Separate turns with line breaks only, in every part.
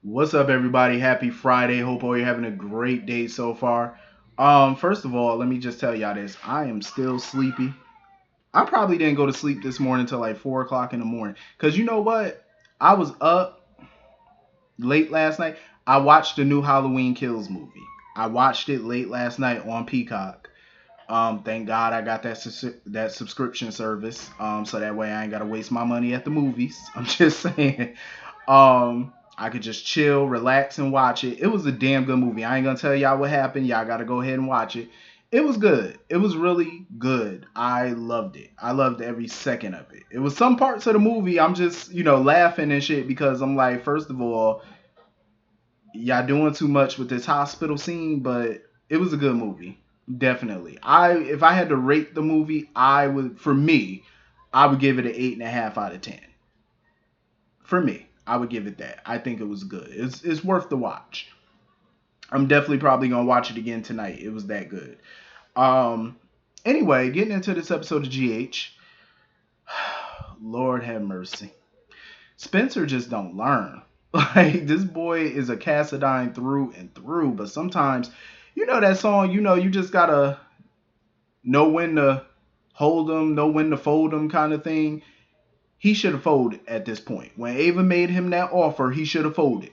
What's up, everybody? Happy Friday. Hope all you're having a great day so far. First of all, let me just tell y'all this. I am still sleepy. I probably didn't go to sleep this morning until like 4 o'clock in the morning. Cause you know what? I was up late last night. I watched the new Halloween Kills movie. I watched it late last night on Peacock. Thank God I got that subscription service. So that way I ain't gotta waste my money at the movies. I'm just saying. I could just chill, relax, and watch it. It was a damn good movie. I ain't gonna tell y'all what happened. Y'all gotta go ahead and watch it. It was good. It was really good. I loved it. I loved every second of it. It was some parts of the movie I'm just, laughing and shit because I'm like, first of all, y'all doing too much with this hospital scene, but it was a good movie. Definitely. If I had to rate the movie, I would give it an 8.5 out of 10. For me, I would give it that. I think it was good. It's worth the watch. I'm definitely probably gonna watch it again tonight. It was that good. Um. Anyway, getting into this episode of GH. Lord have mercy. Spencer just don't learn. Like this boy is a Cassadine through and through. But sometimes, that song. You just gotta know when to hold them, know when to fold them, kind of thing. He should have folded at this point. When Ava made him that offer, he should have folded.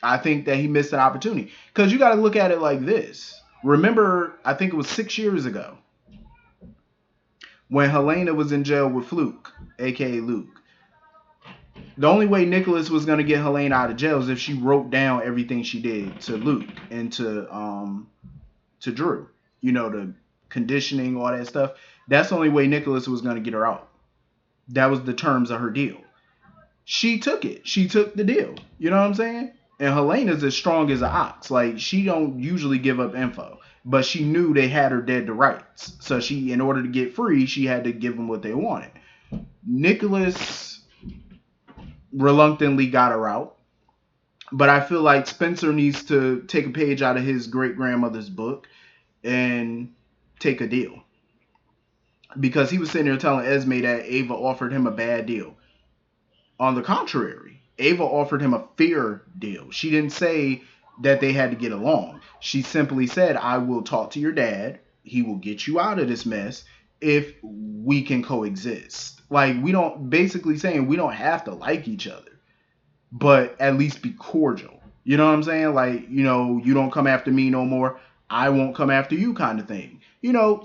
I think that he missed an opportunity. Because you got to look at it like this. Remember, I think it was 6 years ago when Helena was in jail with Fluke, aka Luke. The only way Nicholas was going to get Helena out of jail is if she wrote down everything she did to Luke and to Drew. The conditioning, all that stuff. That's the only way Nicholas was going to get her out. That was the terms of her deal. She took it. She took the deal. You know what I'm saying? And Helena's as strong as an ox. Like, she don't usually give up info. But she knew they had her dead to rights. So she, in order to get free, she had to give them what they wanted. Nicholas reluctantly got her out. But I feel like Spencer needs to take a page out of his great-grandmother's book and take a deal. Because he was sitting there telling Esme that Ava offered him a bad deal. On the contrary, Ava offered him a fair deal. She didn't say that they had to get along. She simply said, I will talk to your dad. He will get you out of this mess if we can coexist. Like, basically saying we don't have to like each other, but at least be cordial. You know what I'm saying? Like, you don't come after me no more. I won't come after you kind of thing.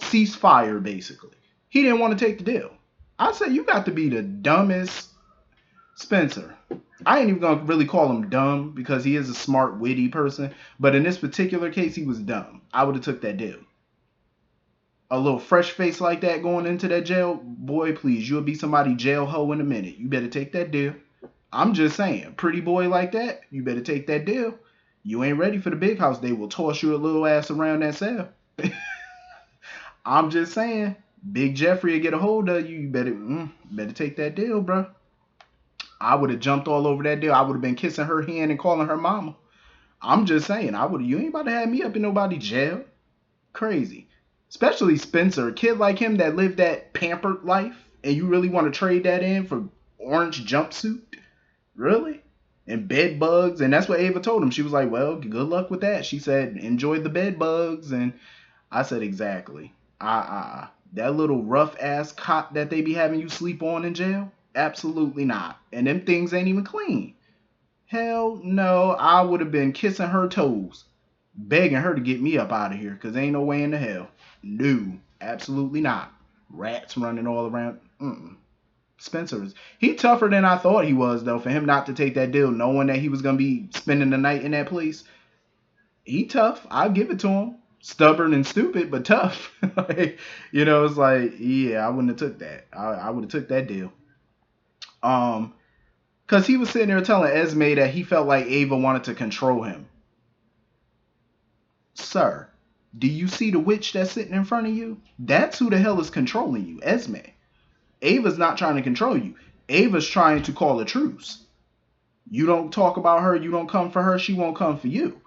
Cease fire, basically. He didn't want to take the deal. I said, you got to be the dumbest Spencer. I ain't even gonna really call him dumb because he is a smart, witty person. But in this particular case, he was dumb. I would have took that deal. A little fresh face like that going into that jail, boy, please, you'll be somebody jail hoe in a minute. You better take that deal. I'm just saying, pretty boy like that, you better take that deal. You ain't ready for the big house. They will toss your little ass around that cell. I'm just saying, Big Jeffrey will get a hold of you. You better take that deal, bro. I would have jumped all over that deal. I would have been kissing her hand and calling her mama. I'm just saying, you ain't about to have me up in nobody's jail. Crazy. Especially Spencer, a kid like him that lived that pampered life, and you really want to trade that in for orange jumpsuit? Really? And bed bugs, and that's what Ava told him. She was like, well, good luck with that. She said, enjoy the bed bugs, and I said, exactly. That little rough ass cot that they be having you sleep on in jail? Absolutely not. And them things ain't even clean. Hell no, I would have been kissing her toes, begging her to get me up out of here, because ain't no way in the hell. No, absolutely not. Rats running all around. Spencer he tougher than I thought he was, though, for him not to take that deal, knowing that he was going to be spending the night in that place. He tough. I'll give it to him. Stubborn and stupid, but tough. It's like, yeah, I wouldn't have took that. I would have took that deal. Because he was sitting there telling Esme that he felt like Ava wanted to control him. Sir, do you see the witch that's sitting in front of you? That's who the hell is controlling you, Esme. Ava's not trying to control you. Ava's trying to call a truce. You don't talk about her, you don't come for her, she won't come for you.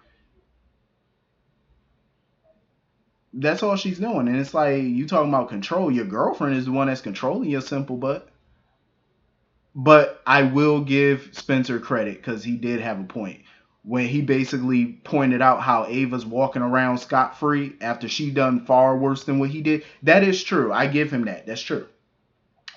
That's all she's doing. And it's like, you talking about control. Your girlfriend is the one that's controlling your simple butt. But I will give Spencer credit because he did have a point. when he basically pointed out how Ava's walking around scot-free after she done far worse than what he did. That is true. I give him that. That's true.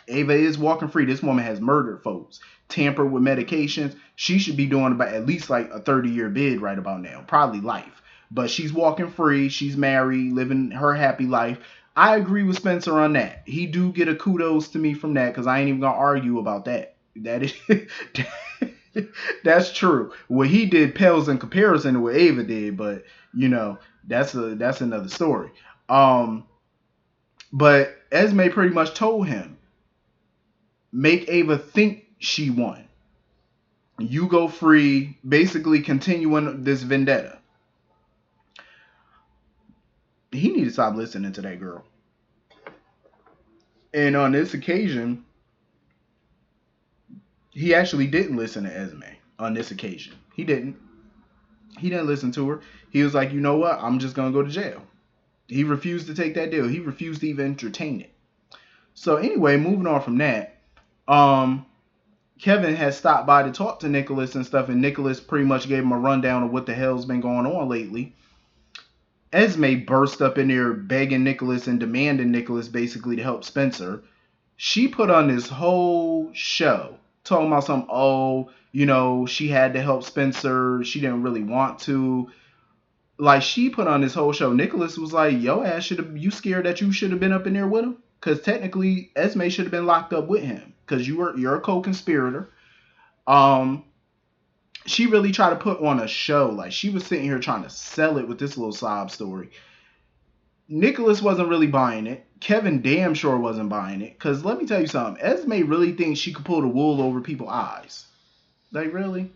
Ava is walking free. This woman has murdered folks, tampered with medications. She should be doing about at least like a 30-year bid right about now, probably life. But she's walking free. She's married, living her happy life. I agree with Spencer on that. He do get a kudos to me from that because I ain't even gonna argue about that. That is that's true. What he did pales in comparison to what Ava did, but you know that's another story. But Esme pretty much told him, make Ava think she won. You go free, basically continuing this vendetta. He need to stop listening to that girl. And on this occasion, he actually didn't listen to Esme on this occasion. He didn't. He didn't listen to her. He was like, you know what? I'm just going to go to jail. He refused to take that deal. He refused to even entertain it. So anyway, moving on from that, Kevin had stopped by to talk to Nicholas and stuff, and Nicholas pretty much gave him a rundown of what the hell's been going on lately. Esme burst up in there begging Nicholas and demanding Nicholas basically to help Spencer. She put on this whole show talking about some, oh, you know, she had to help Spencer. She didn't really want to. Like, she put on this whole show. Nicholas was like, yo ass, you scared that you should have been up in there with him? Because technically, Esme should have been locked up with him. Because you're a co-conspirator. She really tried to put on a show. Like, she was sitting here trying to sell it with this little sob story. Nicholas wasn't really buying it. Kevin damn sure wasn't buying it. Because let me tell you something. Esme really thinks she could pull the wool over people's eyes. Like, really?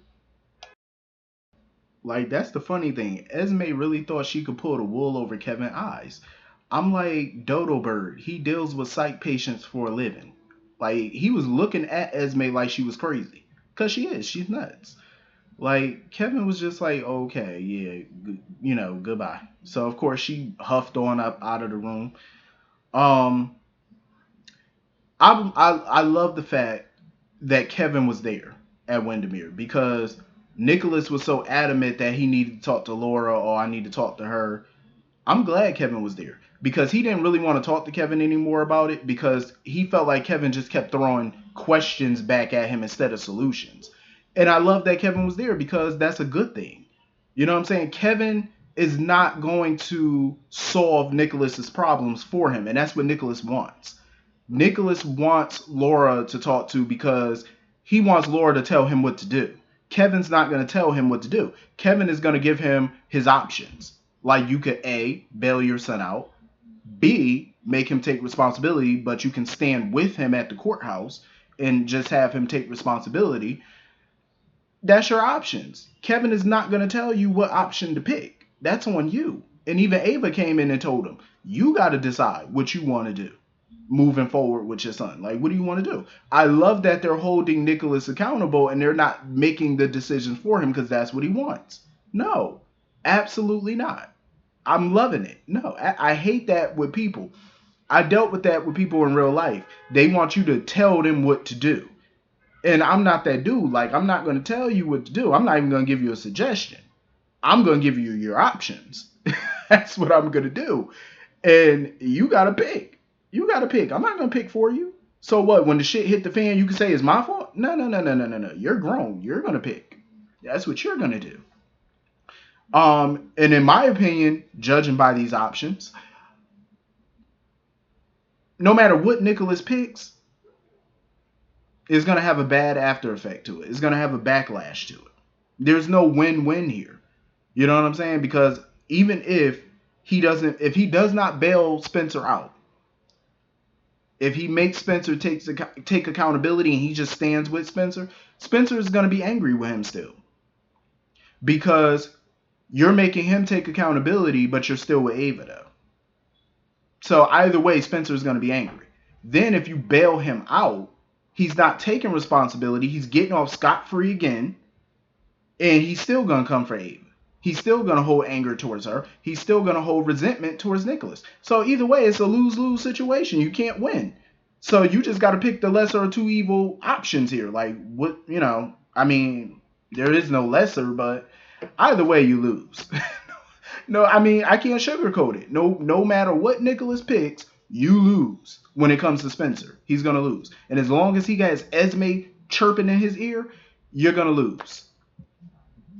Like, that's the funny thing. Esme really thought she could pull the wool over Kevin's eyes. I'm like, Dodo Bird. He deals with psych patients for a living. Like, he was looking at Esme like she was crazy. Because she is. She's nuts. Like, Kevin was just like, okay, yeah, you know, goodbye. So, of course, she huffed on up out of the room. I love the fact that Kevin was there at Windermere because Nicholas was so adamant that he needed to talk to Laura or I need to talk to her. I'm glad Kevin was there because he didn't really want to talk to Kevin anymore about it because he felt like Kevin just kept throwing questions back at him instead of solutions. And I love that Kevin was there because that's a good thing. You know what I'm saying? Kevin is not going to solve Nicholas's problems for him, and that's what Nicholas wants. Nicholas wants Laura to talk to because he wants Laura to tell him what to do. Kevin's not going to tell him what to do. Kevin is going to give him his options. Like, you could A, bail your son out. B, make him take responsibility, but you can stand with him at the courthouse and just have him take responsibility. That's your options. Kevin is not going to tell you what option to pick. That's on you. And even Ava came in and told him, you got to decide what you want to do moving forward with your son. Like, what do you want to do? I love that they're holding Nicholas accountable and they're not making the decisions for him because that's what he wants. No, absolutely not. I'm loving it. No, I hate that with people. I dealt with that with people in real life. They want you to tell them what to do. And I'm not that dude. Like, I'm not going to tell you what to do. I'm not even going to give you a suggestion. I'm going to give you your options. That's what I'm going to do. And you got to pick. You got to pick. I'm not going to pick for you. So what? When the shit hit the fan, you can say it's my fault? No. You're grown. You're going to pick. That's what you're going to do. And in my opinion, judging by these options, no matter what Nicholas picks, it's going to have a bad after effect to it. It's going to have a backlash to it. There's no win-win here. You know what I'm saying? Because even if he does not bail Spencer out, if he makes Spencer take accountability and he just stands with Spencer, Spencer is going to be angry with him still. Because you're making him take accountability, but you're still with Ava though. So either way, Spencer's going to be angry. Then if you bail him out, he's not taking responsibility. He's getting off scot-free again. And he's still going to come for Ava. He's still going to hold anger towards her. He's still going to hold resentment towards Nicholas. So either way, it's a lose-lose situation. You can't win. So you just got to pick the lesser of two evil options here. Like, what, you know, I mean, there is no lesser, but Either way, you lose. No, I mean, I can't sugarcoat it. No matter what Nicholas picks, you lose when it comes to Spencer. He's gonna lose, and as long as he has Esme chirping in his ear, you're gonna lose.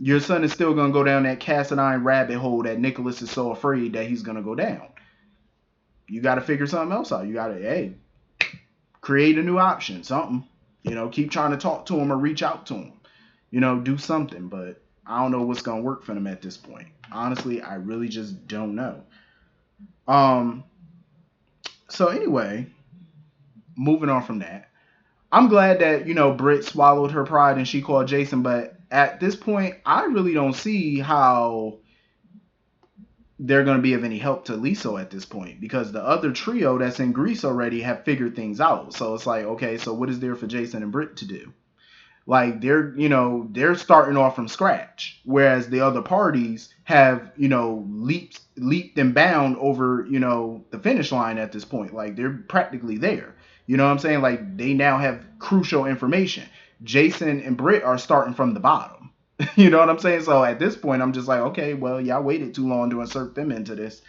Your son is still gonna go down that Cassadine rabbit hole that Nicholas is so afraid that he's gonna go down. You got to figure something else out. You got to, hey, create a new option, something. Keep trying to talk to him or reach out to him. Do something. But I don't know what's gonna work for them at this point. Honestly, I really just don't know. So anyway, moving on from that, I'm glad that Britt swallowed her pride and she called Jason. But at this point, I really don't see how they're going to be of any help to Liso at this point, because the other trio that's in Greece already have figured things out. So it's like, okay, so what is there for Jason and Britt to do? Like they're starting off from scratch, whereas the other parties have leaped and bound over the finish line at this point. Like they're practically there. You know what I'm saying? Like they now have crucial information. Jason and Britt are starting from the bottom. You know what I'm saying? So at this point, I'm just like, okay, well, y'all waited too long to insert them into this.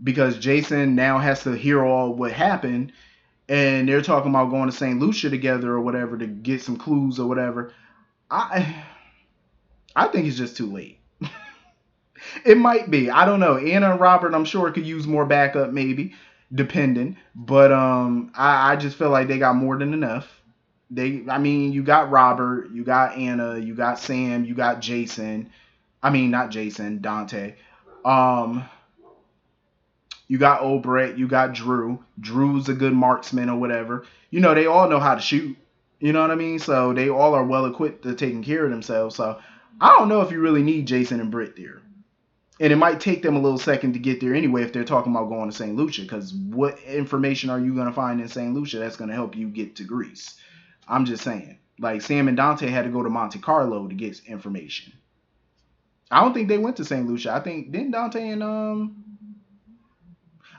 Because Jason now has to hear all what happened, and they're talking about going to St. Lucia together or whatever to get some clues or whatever. I think it's just too late. It might be. I don't know. Anna and Robert, I'm sure, could use more backup, maybe, depending. But I just feel like they got more than enough. You got Robert, you got Anna, you got Sam, you got Jason. I mean, not Jason, Dante. You got old Brett, you got Drew. Drew's a good marksman or whatever. They all know how to shoot. You know what I mean? So they all are well equipped to taking care of themselves. So I don't know if you really need Jason and Britt there. And it might take them a little second to get there anyway if they're talking about going to St. Lucia, because what information are you going to find in St. Lucia that's going to help you get to Greece? I'm just saying. Like, Sam and Dante had to go to Monte Carlo to get information. I don't think they went to St. Lucia. I think, didn't Dante and,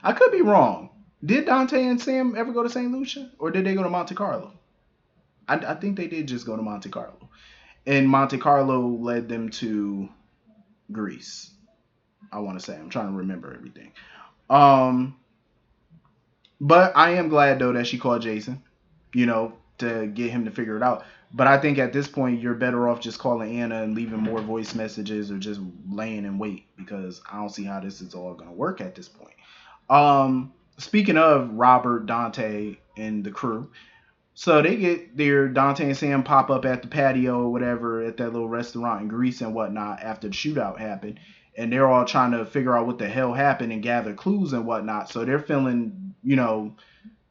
I could be wrong. Did Dante and Sam ever go to St. Lucia? Or did they go to Monte Carlo? I think they did just go to Monte Carlo. And Monte Carlo led them to Greece. I want to say. I'm trying to remember everything. But I am glad, though, that she called Jason, to get him to figure it out. But I think at this point, you're better off just calling Anna and leaving more voice messages or just laying in wait, because I don't see how this is all going to work at this point. Speaking of Robert, Dante, and the crew, so they get there. Dante and Sam pop up at the patio or whatever at that little restaurant in Greece and whatnot after the shootout happened. And they're all trying to figure out what the hell happened and gather clues and whatnot. So they're feeling,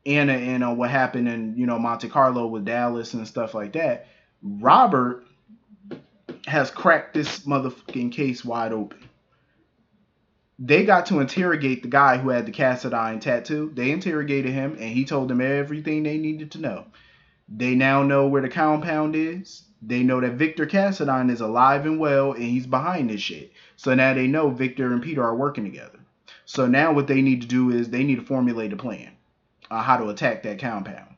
Anna in on what happened in, Monte Carlo with Dallas and stuff like that. Robert has cracked this motherfucking case wide open. They got to interrogate the guy who had the Cassadine tattoo. They interrogated him, and he told them everything they needed to know. They now know where the compound is. They know that Victor Cassadine is alive and well, and he's behind this shit. So now they know Victor and Peter are working together. So now what they need to do is they need to formulate a plan on how to attack that compound.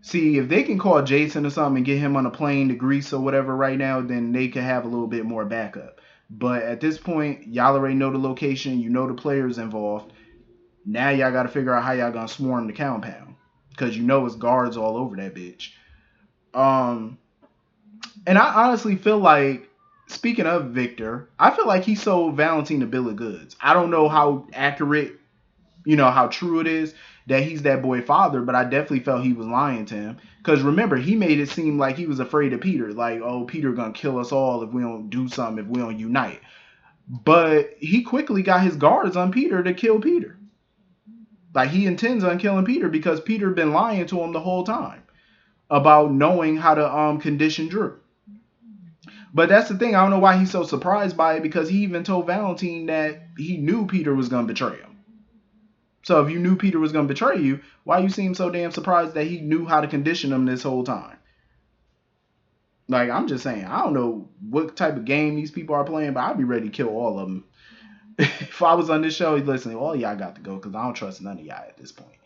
See, if they can call Jason or something and get him on a plane to Greece or whatever right now, then they could have a little bit more backup. But at this point, y'all already know the location. You know the players involved. Now y'all got to figure out how y'all going to swarm the compound, because it's guards all over that bitch. And I honestly feel like, speaking of Victor, I feel like he sold Valentine a bill of goods. I don't know how accurate, how true it is that he's that boy father, but I definitely felt he was lying to him. Because remember, he made it seem like he was afraid of Peter. Like, oh, Peter gonna kill us all if we don't do something, if we don't unite. But he quickly got his guards on Peter to kill Peter. Like, he intends on killing Peter because Peter been lying to him the whole time about knowing how to condition Drew. But that's the thing. I don't know why he's so surprised by it, because he even told Valentine that he knew Peter was going to betray him. So if you knew Peter was going to betray you, why you seem so damn surprised that he knew how to condition him this whole time? Like, I'm just saying, I don't know what type of game these people are playing, but I'd be ready to kill all of them. If I was on this show, listen, all y'all got to go, because I don't trust none of y'all at this point.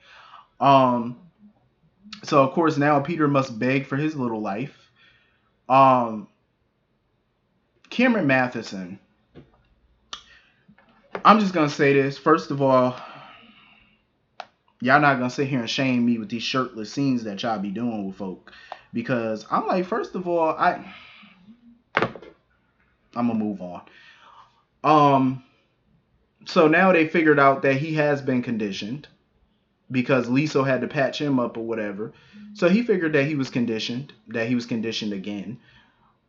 So, of course, now Peter must beg for his little life. Cameron Matheson. I'm just gonna say this. First of all, y'all not gonna sit here and shame me with these shirtless scenes that y'all be doing with folk, because I'm like, first of all, I'm gonna move on. So now they figured out that he has been conditioned because Liso had to patch him up or whatever. So he figured that he was conditioned again.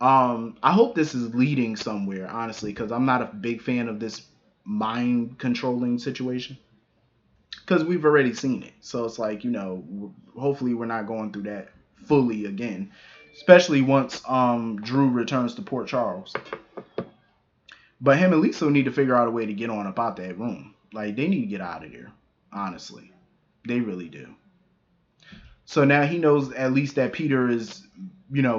I hope this is leading somewhere, honestly, because I'm not a big fan of this mind controlling situation. Because we've already seen it. So it's like, hopefully we're not going through that fully again. Especially once Drew returns to Port Charles. But him and Liso need to figure out a way to get on up out that room. Like, they need to get out of there. Honestly. They really do. So now he knows at least that Peter is,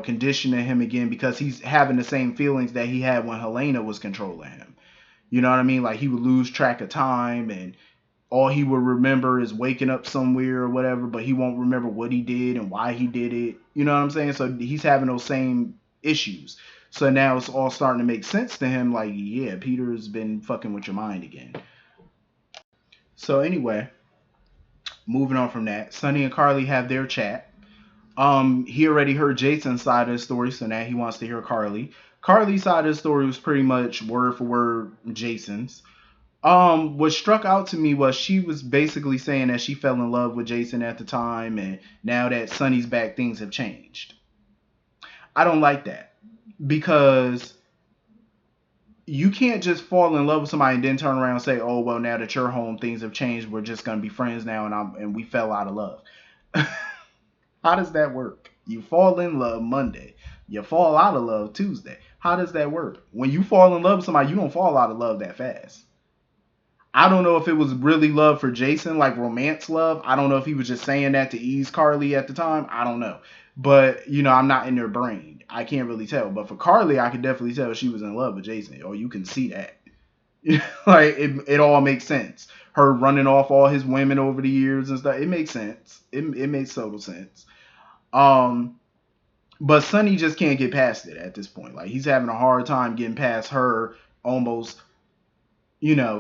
conditioning him again because he's having the same feelings that he had when Helena was controlling him. You know what I mean? Like, he would lose track of time and all he would remember is waking up somewhere or whatever, but he won't remember what he did and why he did it. You know what I'm saying? So he's having those same issues. So now it's all starting to make sense to him. Like, yeah, Peter's been fucking with your mind again. So anyway, moving on from that, Sonny and Carly have their chat. He already heard Jason's side of the story, so now he wants to hear Carly. Carly's side of the story was pretty much word for word Jason's. What struck out to me was she was basically saying that she fell in love with Jason at the time, and now that Sonny's back, things have changed. I don't like that, because you can't just fall in love with somebody and then turn around and say, oh, well, now that you're home, things have changed, we're just going to be friends now, and we fell out of love. How does that work? You fall in love Monday. You fall out of love Tuesday. How does that work? When you fall in love with somebody, you don't fall out of love that fast. I don't know if it was really love for Jason, like romance love. I don't know if he was just saying that to ease Carly at the time. I don't know. But, I'm not in their brain. I can't really tell. But for Carly, I could definitely tell she was in love with Jason. Oh, you can see that. Like, it all makes sense. Her running off all his women over the years and stuff. It makes sense. It makes total sense. But Sonny just can't get past it at this point. Like, he's having a hard time getting past her almost,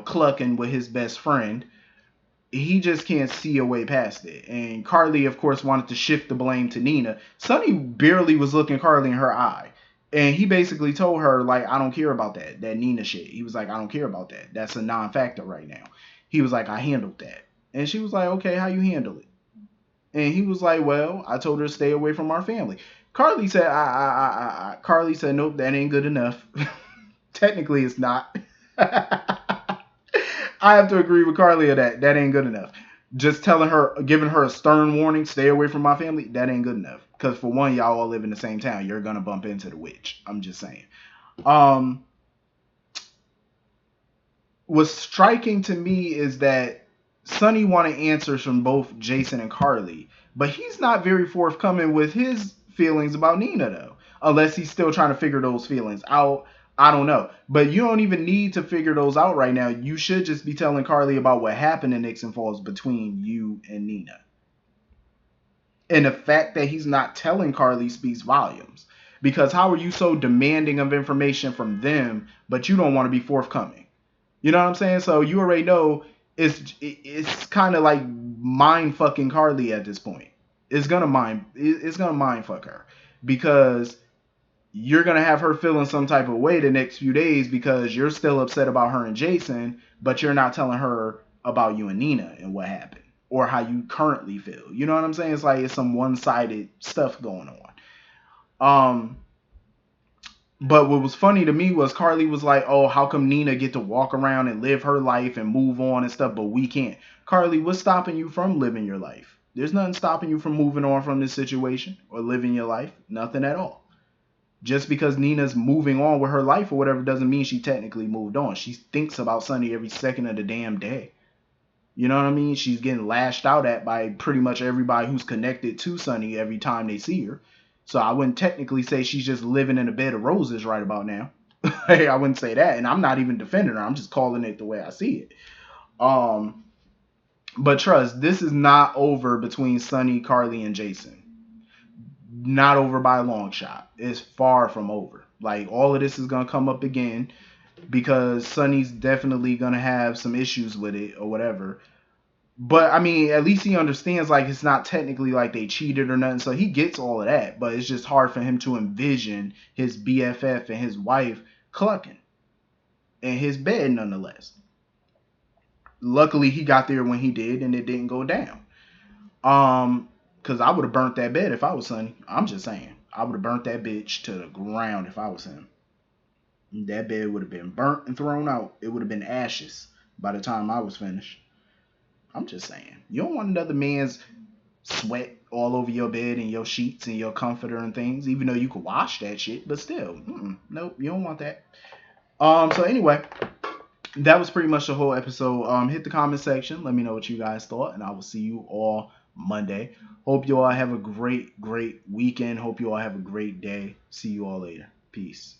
clucking with his best friend. He just can't see a way past it. And Carly, of course, wanted to shift the blame to Nina. Sonny barely was looking Carly in her eye. And he basically told her, like, I don't care about that Nina shit. He was like, I don't care about that. That's a non-factor right now. He was like, I handled that. And she was like, okay, how you handle it? And he was like, well, I told her to stay away from our family. Carly said, Carly said, nope, that ain't good enough. Technically, it's not. I have to agree with Carly on that. That ain't good enough. Just telling her, giving her a stern warning, stay away from my family, that ain't good enough. Because for one, y'all all live in the same town. You're going to bump into the witch. I'm just saying. What's striking to me is that Sonny wanted answers from both Jason and Carly, but he's not very forthcoming with his feelings about Nina, though. Unless he's still trying to figure those feelings out. I don't know. But you don't even need to figure those out right now. You should just be telling Carly about what happened in Nixon Falls between you and Nina. And the fact that he's not telling Carly speaks volumes. Because how are you so demanding of information from them, but you don't want to be forthcoming? You know what I'm saying? So you already know it's kind of like mind fucking Carly at this point. It's gonna mind fuck her, because you're going to have her feeling some type of way the next few days because you're still upset about her and Jason, but you're not telling her about you and Nina and what happened or how you currently feel. You know what I'm saying? It's like it's some one-sided stuff going on. But what was funny to me was Carly was like, oh, how come Nina get to walk around and live her life and move on and stuff, but we can't? Carly, what's stopping you from living your life? There's nothing stopping you from moving on from this situation or living your life. Nothing at all. Just because Nina's moving on with her life or whatever doesn't mean she technically moved on. She thinks about Sonny every second of the damn day. You know what I mean? She's getting lashed out at by pretty much everybody who's connected to Sonny every time they see her. So I wouldn't technically say she's just living in a bed of roses right about now. Hey, I wouldn't say that. And I'm not even defending her. I'm just calling it the way I see it. But trust, this is not over between Sonny, Carly, and Jason. not over by a long shot. It's far from over. Like, all of this is gonna come up again because Sonny's definitely gonna have some issues with it or whatever. But I mean, at least he understands, like, it's not technically like they cheated or nothing, so he gets all of that. But it's just hard for him to envision his BFF and his wife clucking in his bed, nonetheless. Luckily, he got there when he did, and it didn't go down. Because I would have burnt that bed if I was Sonny. I'm just saying, I would have burnt that bitch to the ground if I was him. That bed would have been burnt and thrown out. It would have been ashes by the time I was finished. I'm just saying, you don't want another man's sweat all over your bed and your sheets and your comforter and things, even though you could wash that shit, but still, nope, you don't want that. So anyway, that was pretty much the whole episode. Hit the comment section, let me know what you guys thought, and I will see you all Monday. Hope you all have a great weekend. Hope you all have a great day. See you all later. Peace.